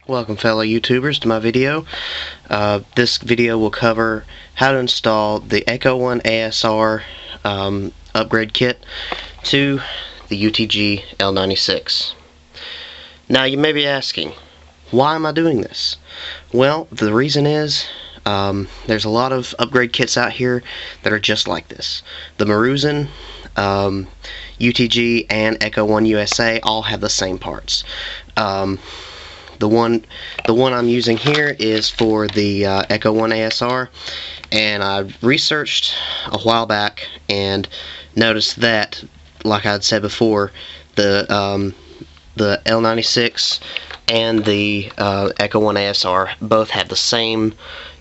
Welcome fellow YouTubers to my video. This video will cover how to install the ECHO1 ASR upgrade kit to the UTG L96. Now you may be asking, why am I doing this? Well, the reason is there's a lot of upgrade kits out here that are just like this. The Maruzen, UTG, and ECHO1 USA all have the same parts. The one I'm using here is for the ECHO1 ASR, and I researched a while back and noticed that, like I'd said before, the L96 and the ECHO1 ASR both have the same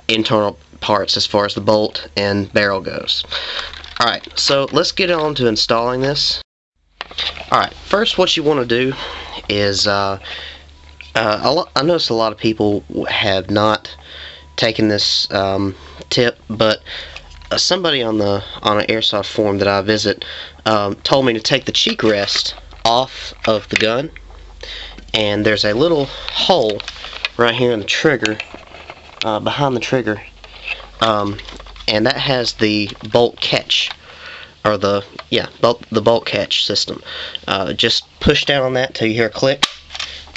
internal parts as far as the bolt and barrel goes. Alright, so let's get on to installing this. Alright, first what you want to do is I noticed a lot of people have not taken this tip, but somebody on an airsoft forum that I visit told me to take the cheek rest off of the gun, and there's a little hole right here in the trigger, behind the trigger, and that has the bolt catch, or the bolt catch system. Just push down on that till you hear a click,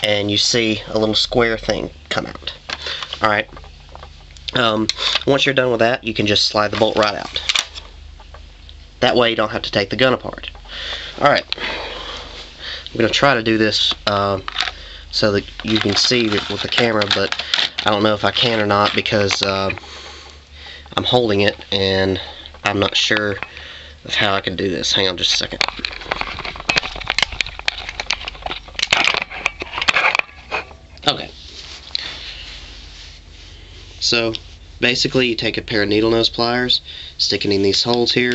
and you see a little square thing come out. Alright, once you're done with that, you can just slide the bolt right out. That way you don't have to take the gun apart. Alright, I'm going to try to do this so that you can see with the camera, but I don't know if I can or not because I'm holding it and I'm not sure of how I can do this. Hang on just a second. Okay, so basically you take a pair of needle nose pliers, stick it in these holes here,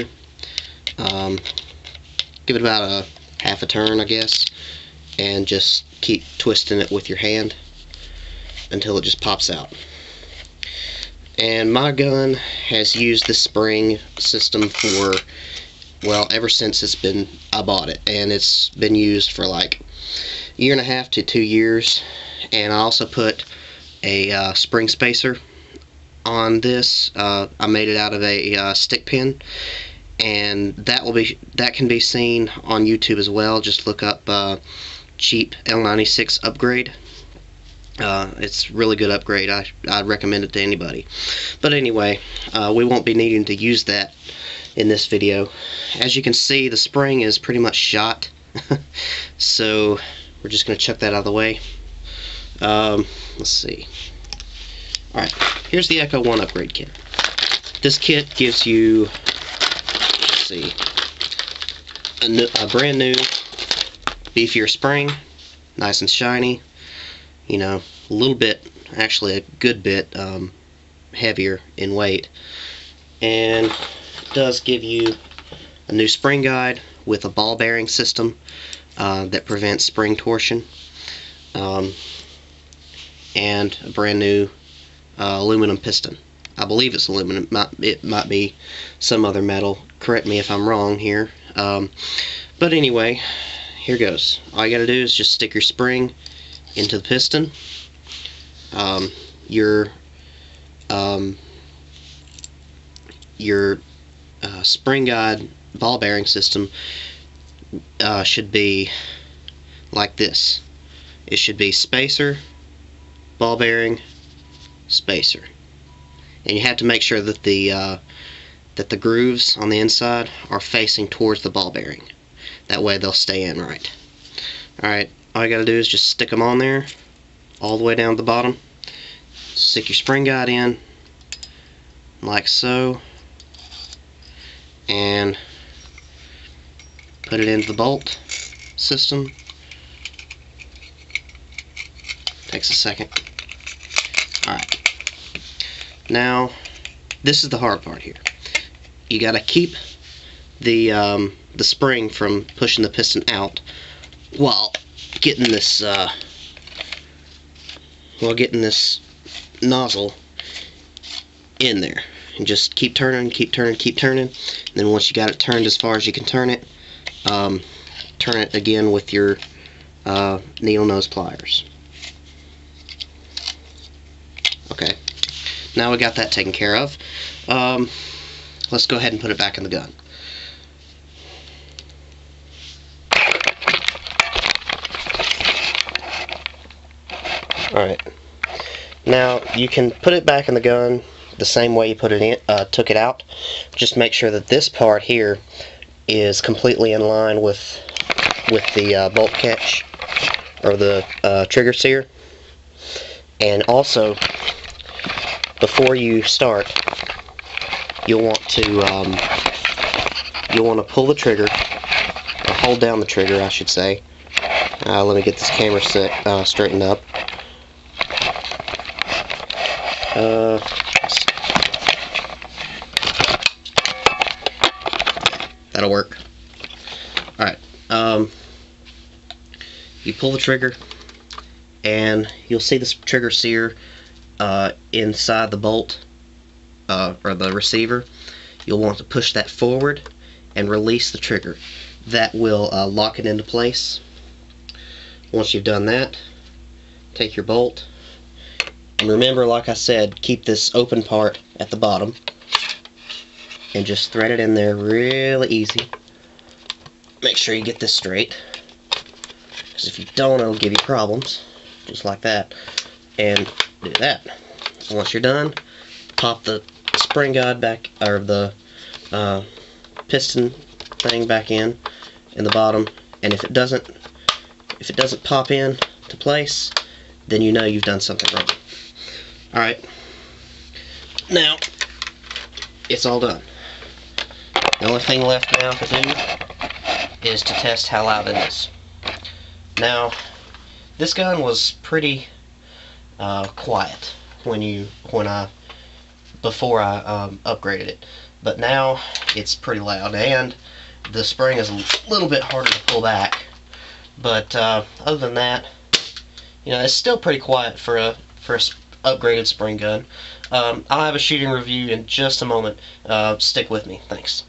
give it about a half a turn I guess, and just keep twisting it with your hand until it just pops out. And my gun has used this spring system for, well, ever since I bought it, and it's been used for like a year and a half to 2 years. And I also put a spring spacer on this. I made it out of a stick pin, and that can be seen on YouTube as well. Just look up cheap L96 upgrade. It's a really good upgrade. I'd recommend it to anybody. But anyway, we won't be needing to use that in this video. As you can see, the spring is pretty much shot. So we're just going to chuck that out of the way. Let's see. Alright, here's the ECHO1 upgrade kit. This kit gives you, let's see, a brand new beefier spring, nice and shiny, you know, a little bit, actually a good bit heavier in weight, and it does give you a new spring guide with a ball bearing system that prevents spring torsion, and a brand new aluminum piston. I believe it's aluminum. It might be some other metal. Correct me if I'm wrong here. But anyway, here goes. All you gotta do is just stick your spring into the piston. Your spring guide ball bearing system should be like this. It should be spacer, ball bearing, spacer, and you have to make sure that the grooves on the inside are facing towards the ball bearing. That way they'll stay in right. Alright, all you gotta do is just stick them on there all the way down to the bottom. Stick your spring guide in like so, and put it into the bolt system. Takes a second. Alright, now this is the hard part here. You gotta keep the spring from pushing the piston out while getting this nozzle in there, and just keep turning, keep turning, keep turning. And then once you got it turned as far as you can turn it, turn it again with your needle nose pliers. Okay, now we got that taken care of. Let's go ahead and put it back in the gun. Alright, now you can put it back in the gun the same way you put it in, took it out. Just make sure that this part here is completely in line with the bolt catch or the trigger sear. And also, before you start, you'll want to pull the trigger, or hold down the trigger, I should say. Let me get this camera straightened up. That'll work. Alright, you pull the trigger, and you'll see this trigger sear inside the bolt, or the receiver. You'll want to push that forward and release the trigger. That will lock it into place. Once you've done that, take your bolt, and remember, like I said, keep this open part at the bottom, and just thread it in there really easy. Make sure you get this straight, because if you don't, it'll give you problems. Just like that, and do that. Once you're done, pop the spring guide back, or the piston thing back in the bottom, and if it doesn't pop in to place, then you know you've done something wrong. Alright, now it's all done. The only thing left now to do is to test how loud it is. Now, this gun was pretty quiet before I upgraded it, but now it's pretty loud, and the spring is a little bit harder to pull back. But other than that, you know, it's still pretty quiet for a upgraded spring gun. I'll have a shooting review in just a moment. Stick with me. Thanks.